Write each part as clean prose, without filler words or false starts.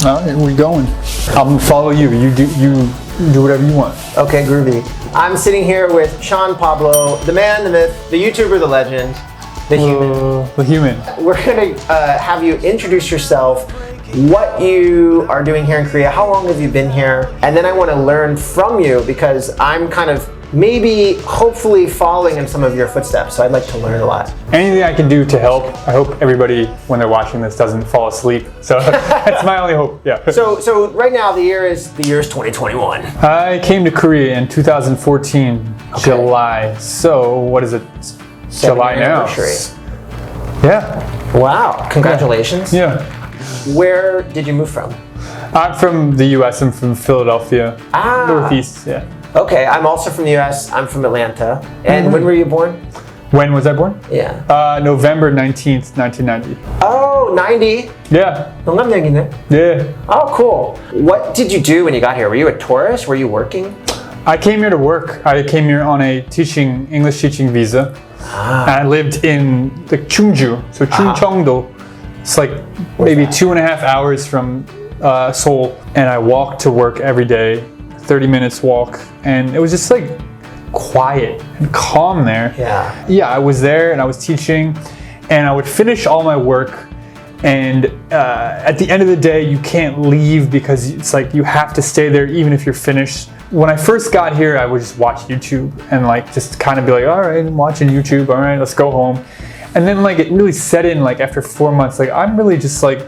All right, we're going. I'm gonna follow you. You do whatever you want. Okay, groovy. I'm sitting here with Sean Pablo, the man, the myth, the YouTuber, the legend, the human. The human. We're gonna have you introduce yourself, what you are doing here in Korea, how long have you been here, and then I want to learn from you because I'm kind of maybe, hopefully following in some of your footsteps, so I'd like to learn a lot. Anything I can do to help. I hope everybody, when they're watching this, doesn't fall asleep. So that's my only hope. Yeah. So right now the year is 2021. I came to Korea in 2014, July. So what is it? July now. Anniversary. Yeah. Wow! Congratulations. Yeah. Where did you move from? I'm from the U.S. I'm from Philadelphia, Northeast. Yeah. Okay, I'm also from the US. I'm from Atlanta. And when were you born? When was I born? Yeah. November 19th, 1990. Oh, 90. Yeah. 동갑내기네. Yeah. Oh, cool. What did you do when you got here? Were you a tourist? Were you working? I came here to work. I came here on a English teaching visa. And I lived in the Chungju, so Chungcheongdo. It's like maybe 2.5 hours from Seoul. And I walked to work every day, 30 minutes walk. And it was just like quiet and calm there. Yeah. Yeah, I was there and I was teaching and I would finish all my work. And at the end of the day, you can't leave because it's like you have to stay there even if you're finished. When I first got here, I would just watch YouTube and like just kind of be like, all right, I'm watching YouTube. All right, let's go home. And then like it really set in like after 4 months, like I'm really just like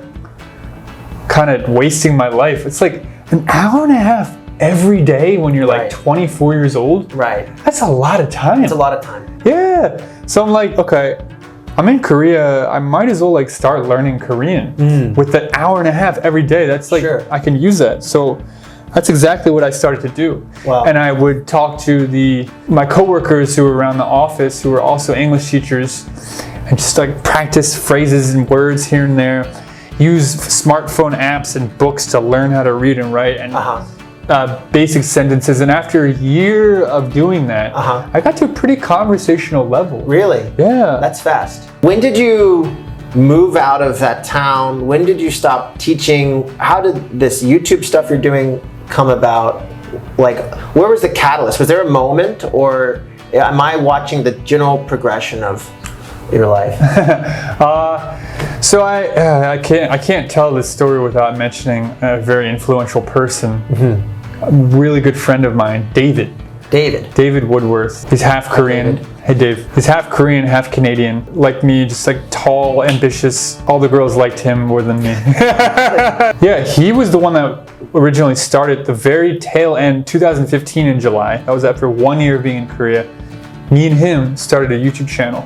kind of wasting my life. It's like an hour and a half every day when you're like 24 years old. Right. That's a lot of time. It's a lot of time. Yeah. So I'm like, okay, I'm in Korea. I might as well like start learning Korean with that hour and a half every day. That's like, I can use that. So that's exactly what I started to do. Wow. And I would talk to my coworkers who were around the office who were also English teachers and just like practice phrases and words here and there. Use smartphone apps and books to learn how to read and write and basic sentences. And after a year of doing that, I got to a pretty conversational level. Really? Yeah. That's fast. When did you move out of that town? When did you stop teaching? How did this YouTube stuff you're doing come about? Like, where was the catalyst? Was there a moment, or am I watching the general progression of your life? So I can't tell this story without mentioning a very influential person, a really good friend of mine, David Woodworth. He's half Korean. Hey Dave. He's half Korean, half Canadian. Like me, just like tall, ambitious. All the girls liked him more than me. Yeah, he was the one that originally started the very tail end, 2015 in July. That was after 1 year of being in Korea. Me and him started a YouTube channel.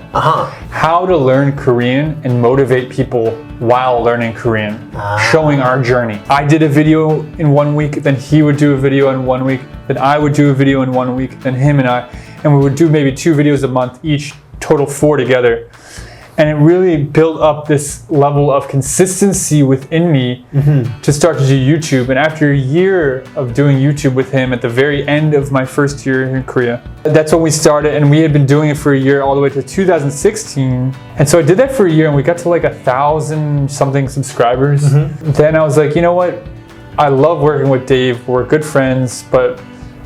How to learn Korean and motivate people while learning Korean, showing our journey. I did a video in 1 week, then he would do a video in 1 week, then I would do a video in 1 week, then him and we would do maybe 2 videos a month each, total 4 together. And it really built up this level of consistency within me to start to do YouTube. And after a year of doing YouTube with him at the very end of my first year in Korea, that's when we started, and we had been doing it for a year all the way to 2016. And so I did that for a year and we got to like 1,000 something subscribers. Then I was like, you know what? I love working with Dave. We're good friends, but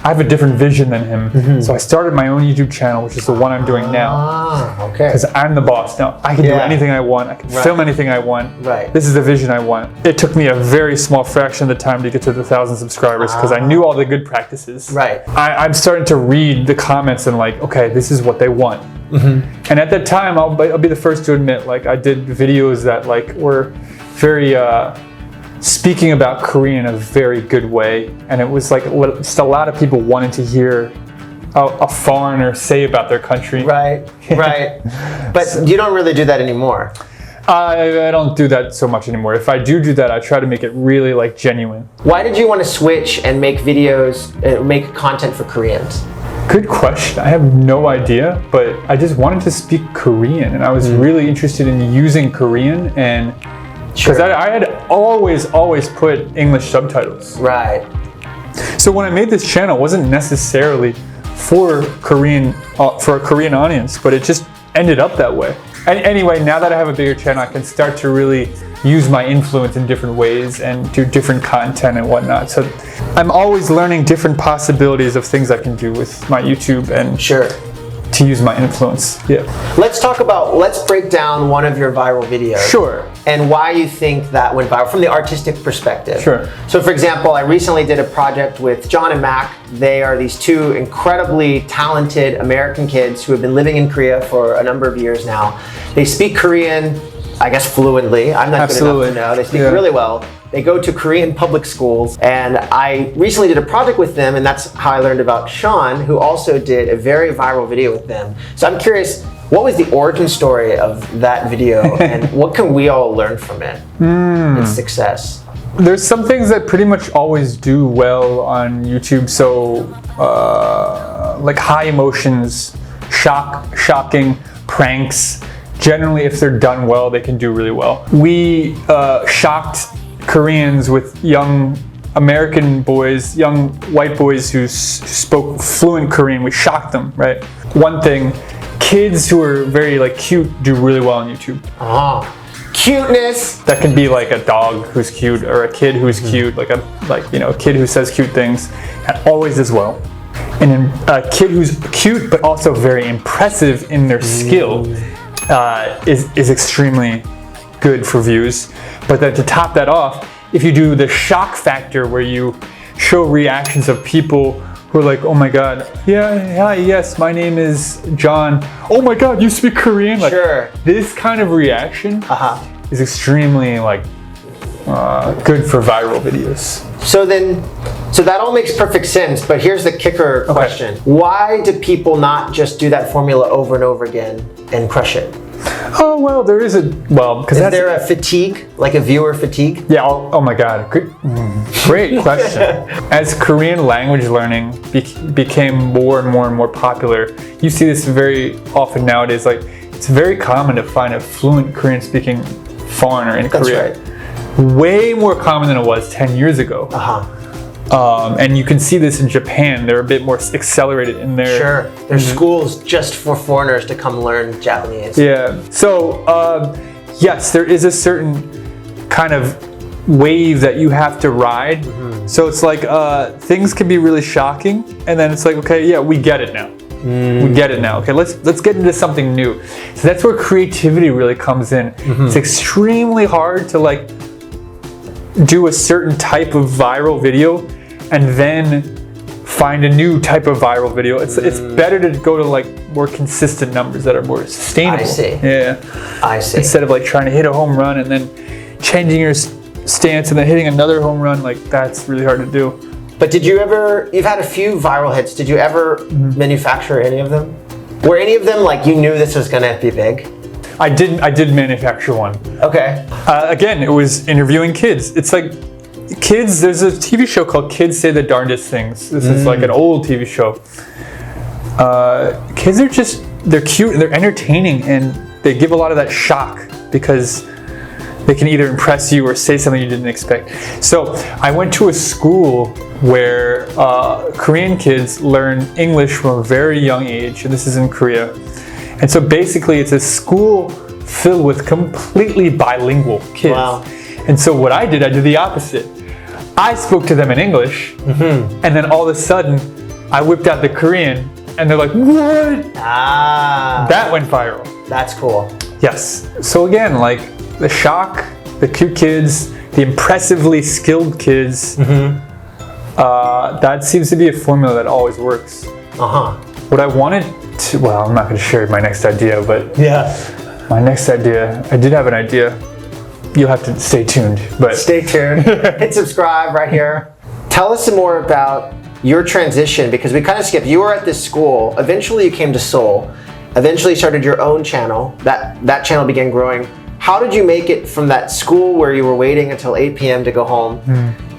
I have a different vision than him. So I started my own YouTube channel, which is the one I'm doing now. Okay. Because I'm the boss now. I can do anything I want. I can film anything I want. This is the vision I want. It took me a very small fraction of the time to get to the 1,000 subscribers because I knew all the good practices. I'm starting to read the comments and like, okay, this is what they want. And at that time, I'll be the first to admit, like I did videos that like were very speaking about Korea in a very good way, and it was like just a lot of people wanted to hear a foreigner say about their country. Right. But you don't really do that anymore. I don't do that so much anymore. If I do that, I try to make it really like genuine. Why did you want to switch and make videos, make content for Koreans? Good question. I have no idea, but I just wanted to speak Korean, and I was really interested in using Korean, and because I had always put English subtitles. So when I made this channel, it wasn't necessarily for a Korean audience, but it just ended up that way. And anyway, now that I have a bigger channel, I can start to really use my influence in different ways and do different content and whatnot. So I'm always learning different possibilities of things I can do with my YouTube and Sure. to use my influence. Yeah. Let's break down one of your viral videos. Sure. And why you think that went viral from the artistic perspective. Sure. So for example, I recently did a project with John and Mac. They are these two incredibly talented American kids who have been living in Korea for a number of years now. They speak Korean, I guess fluently. I'm not Absolutely. good enough to know. They speak really well. They go to Korean public schools, and I recently did a project with them, and that's how I learned about Sean, who also did a very viral video with them. So I'm curious, what was the origin story of that video, and what can we all learn from it? Its success. There's some things that pretty much always do well on YouTube. So like high emotions, shocking, pranks. Generally, if they're done well, they can do really well. We shocked Koreans with young American boys, young white boys who spoke fluent Korean. We shocked them, right? One thing, kids who are very like cute do really well on YouTube. Cuteness. That can be like a dog who's cute or a kid who's cute, like a kid who says cute things, and always does well. And then a kid who's cute but also very impressive in their skill is extremely good for views. But then to top that off, if you do the shock factor where you show reactions of people who are like, oh my god, yeah, hi, yes, my name is John. Oh my god, you speak Korean? Like, Sure. This kind of reaction is extremely good for viral videos. So that all makes perfect sense, but here's the kicker question. Why do people not just do that formula over and over again and crush it? Oh, well, there is because Is there a fatigue, like a viewer fatigue? Yeah, oh my god, great question. As Korean language learning became more and more and more popular, you see this very often nowadays. Like, it's very common to find a fluent Korean speaking foreigner in Korea. That's Way more common than it was 10 years ago. And you can see this in Japan. They're a bit more accelerated in their... Sure. There's schools just for foreigners to come learn Japanese. Yeah. So, yes, there is a certain kind of wave that you have to ride. So it's like things can be really shocking, and then it's like, okay, yeah, we get it now. We get it now. Okay, let's get into something new. So that's where creativity really comes in. It's extremely hard to do a certain type of viral video and then find a new type of viral video. It's better to go to more consistent numbers that are more sustainable. I see. Yeah. I see. Instead of trying to hit a home run and then changing your stance and then hitting another home run, that's really hard to do. But you've had a few viral hits. Did you ever manufacture any of them? Were any of them you knew this was gonna be big? I did manufacture one. Okay. Again, it was interviewing kids. It's like kids, there's a TV show called Kids Say the Darndest Things. This is an old TV show. Kids they're cute and they're entertaining, and they give a lot of that shock because they can either impress you or say something you didn't expect. So I went to a school where Korean kids learn English from a very young age, and this is in Korea. And so basically it's a school filled with completely bilingual kids. Wow. And so what I did the opposite. I spoke to them in English, and then all of a sudden I whipped out the Korean, and they're like, what? That went viral. That's cool. Yes. So again, the shock, the cute kids, the impressively skilled kids, that seems to be a formula that always works. What I wanted to, well, I'm not going to share my next idea, but my next idea, I did have an idea. You'll have to stay tuned. But stay tuned. Hit subscribe right here. Tell us some more about your transition, because we kind of skipped. You were at this school. Eventually you came to Seoul. Eventually started your own channel. That channel began growing. How did you make it from that school where you were waiting until 8 p.m. to go home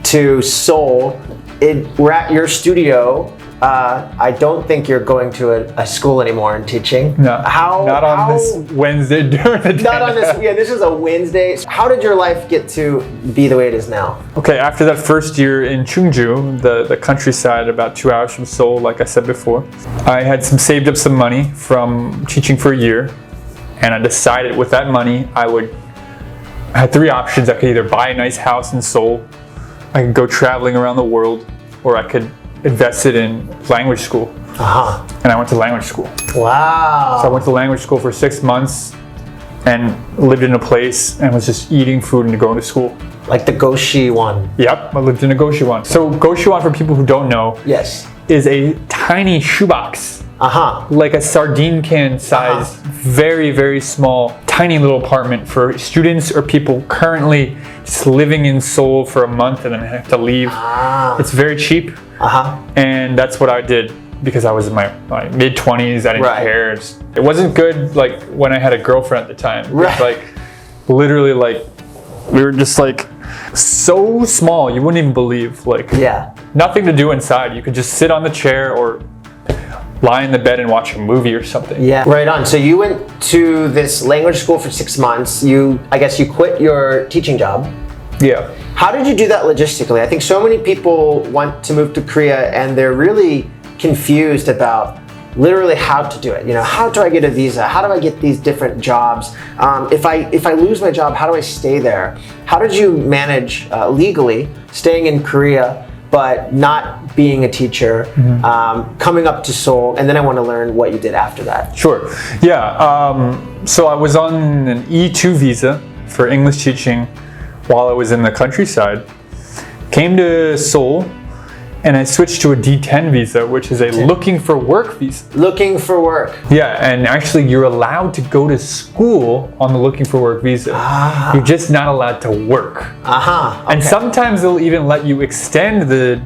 to Seoul? We're at your studio. I don't think you're going to a school anymore and teaching. No, not on this Wednesday during the day. Not on this, this is a Wednesday. How did your life get to be the way it is now? Okay, after that first year in Chungju, the countryside about 2 hours from Seoul, like I said before, I had saved up some money from teaching for a year, and I decided with that money I would I had three options. I could either buy a nice house in Seoul, I could go traveling around the world, or I could invest it in language school. And I went to language school. Wow. So I went to language school for 6 months and lived in a place and was just eating food and going to school. Like the Goshi one. Yep, I lived in a Goshiwon. So Goshiwon, for people who don't know, Yes. is a tiny shoebox. Uh-huh. Like a sardine can size, very, very small, tiny little apartment for students or people currently just living in Seoul for a month and then have to leave. It's very cheap. And that's what I did because I was in my mid-20s. I didn't care. It wasn't good like when I had a girlfriend at the time. Right. Like literally like we were just like so small you wouldn't even believe. Like nothing to do inside. You could just sit on the chair or lie in the bed and watch a movie or something. Yeah, right on. So you went to this language school for 6 months. I guess you quit your teaching job. Yeah. How did you do that logistically? I think so many people want to move to Korea and they're really confused about literally how to do it. You know, how do I get a visa? How do I get these different jobs? If I lose my job, how do I stay there? How did you manage legally staying in Korea but not being a teacher, coming up to Seoul, and then I want to learn what you did after that. Sure. Yeah. So I was on an E2 visa for English teaching while I was in the countryside. Came to Seoul, and I switched to a D10 visa, which is a looking for work visa. Looking for work. Yeah, and actually you're allowed to go to school on the looking for work visa. You're just not allowed to work. And sometimes they'll even let you extend the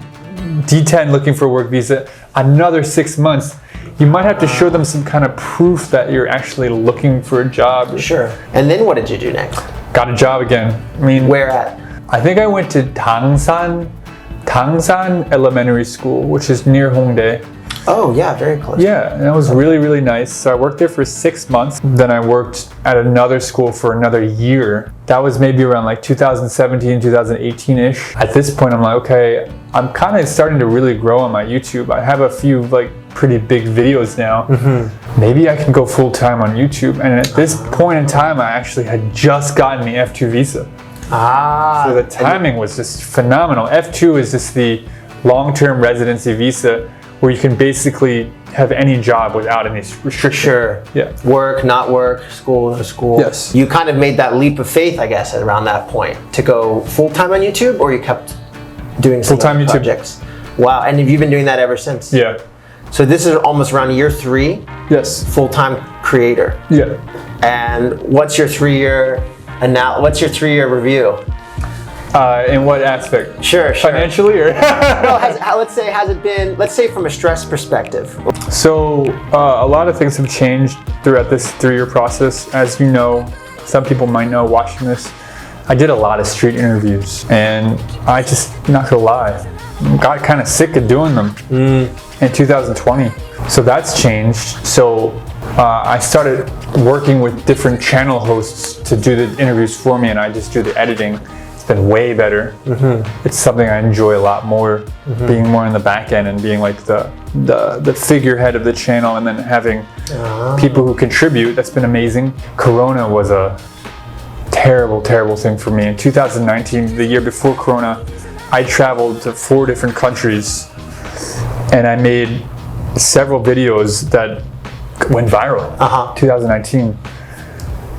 D10 looking for work visa another 6 months. You might have to show them some kind of proof that you're actually looking for a job. Sure. And then what did you do next? Got a job again. I mean, where at? I think I went to Dangsan Elementary School, which is near Hongdae. Oh yeah, very close. Yeah, and it was really, really nice. So I worked there for 6 months. Then I worked at another school for another year. That was maybe around like 2017, 2018-ish. At this point, I'm like, okay, I'm kind of starting to really grow on my YouTube. I have a few like pretty big videos now. Maybe I can go full-time on YouTube. And at this point in time, I actually had just gotten the F2 visa. So the timing was just phenomenal. F2 is just the long-term residency visa where you can basically have any job without any restriction. Sure. Yeah. Work, not work, school, no school. Yes. You kind of made that leap of faith, I guess, around that point to go full-time on YouTube, or you kept doing some full-time YouTube projects? Wow. And have you been doing that ever since? Yeah. So this is almost around year 3? Yes. Full-time creator. Yeah. And what's your 3-year review? In what aspect? Sure. Financially, or? No, has it been, let's say from a stress perspective? So a lot of things have changed throughout this 3-year process. As you know, some people might know watching this, I did a lot of street interviews, and I just, not gonna lie, got kind of sick of doing them in 2020. So that's changed. So I started working with different channel hosts to do the interviews for me, and I just do the editing. It's been way better. It's something I enjoy a lot more, being more in the back end and being like the figurehead of the channel, and then having people who contribute. That's been amazing. Corona was a terrible, terrible thing for me. In 2019, the year before Corona, I traveled to 4 different countries, and I made several videos that went viral. 2019,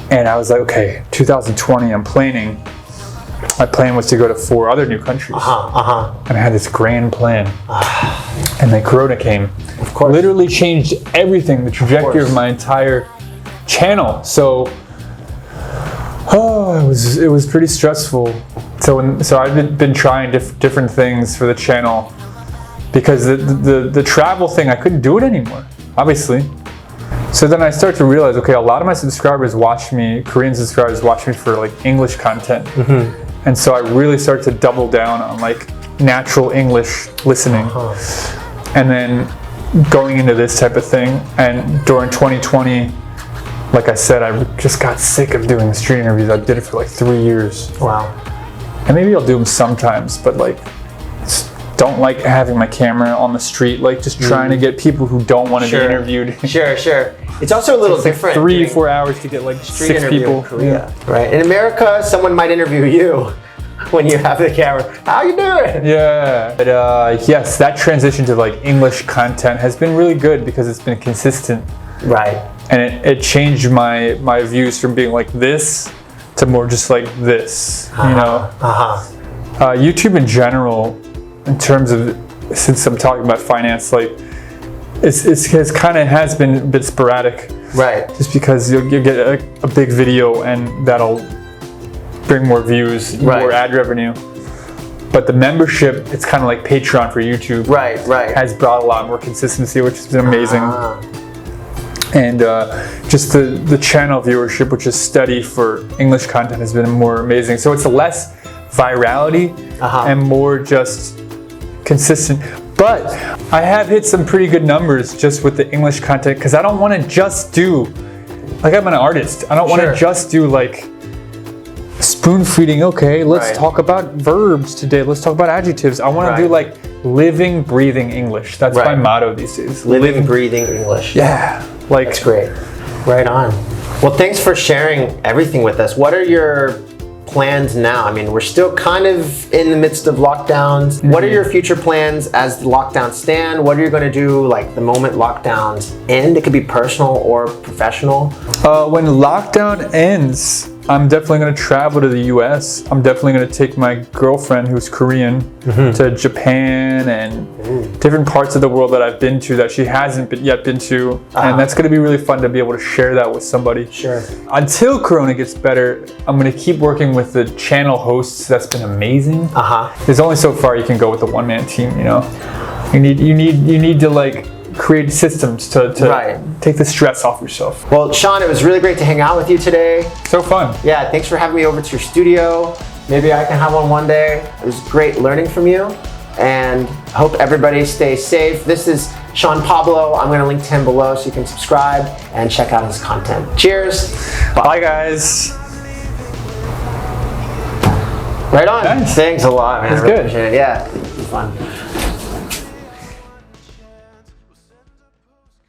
and I was like, okay, 2020, I'm planning. My plan was to go to 4 other new countries, and I had this grand plan. And then Corona came. Of course. Literally changed everything, the trajectory of my entire channel. So, it was pretty stressful. So I've been trying different things for the channel, because the travel thing, I couldn't do it anymore, obviously. So then I start to realize, okay, a lot of my subscribers watch me, Korean subscribers watch me for like English content. And so I really start to double down on like natural English listening. And then going into this type of thing. And during 2020, like I said, I just got sick of doing street interviews. I did it for like 3 years. Wow. And maybe I'll do them sometimes, but like, don't like having my camera on the street, like just trying to get people who don't want to be interviewed. Sure. It's also a little different. 3-4 hours to get like 6 people. In Korea, right? In America, someone might interview you when you have the camera. How you doing? Yeah. But yes, that transition to like English content has been really good because it's been consistent. Right. And it changed my views from being like this to more just like this, you know. YouTube in general, in terms of, since I'm talking about finance, like it's kind of has been a bit sporadic. Right. Just because you'll get a big video and that'll bring more views, more ad revenue. But the membership, it's kind of like Patreon for YouTube. Right. Has brought a lot more consistency, which has been amazing. And just the channel viewership, which is steady for English content, has been more amazing. So it's less virality and more just consistent. But I have hit some pretty good numbers just with the English content because I don't want to just do, like I'm an artist. I don't want to just do like spoon feeding. Okay, let's talk about verbs today. Let's talk about adjectives. I want to do like living, breathing English. That's my motto these days. Living, breathing English. Yeah. Like, that's great. Right on. Well, thanks for sharing everything with us. What are your plans now? I mean, we're still kind of in the midst of lockdowns. What are your future plans as the lockdowns stand? What are you going to do like the moment lockdowns end? It could be personal or professional. When lockdown ends, I'm definitely going to travel to the US. I'm definitely going to take my girlfriend, who's Korean, to Japan and different parts of the world that I've been to that she hasn't yet been to. And that's going to be really fun to be able to share that with somebody. Sure. Until Corona gets better, I'm going to keep working with the channel hosts. That's been amazing. There's only so far you can go with the one-man team, you know? You need to like create systems to take the stress off yourself. Well, Sean, it was really great to hang out with you today. So fun. Yeah, thanks for having me over to your studio. Maybe I can have one day. It was great learning from you, and hope everybody stays safe. This is Sean Pablo. I'm going to link to him below so you can subscribe and check out his content. Cheers. Bye guys. Right on. Nice. Thanks a lot, man. That's good. Yeah, it's fun.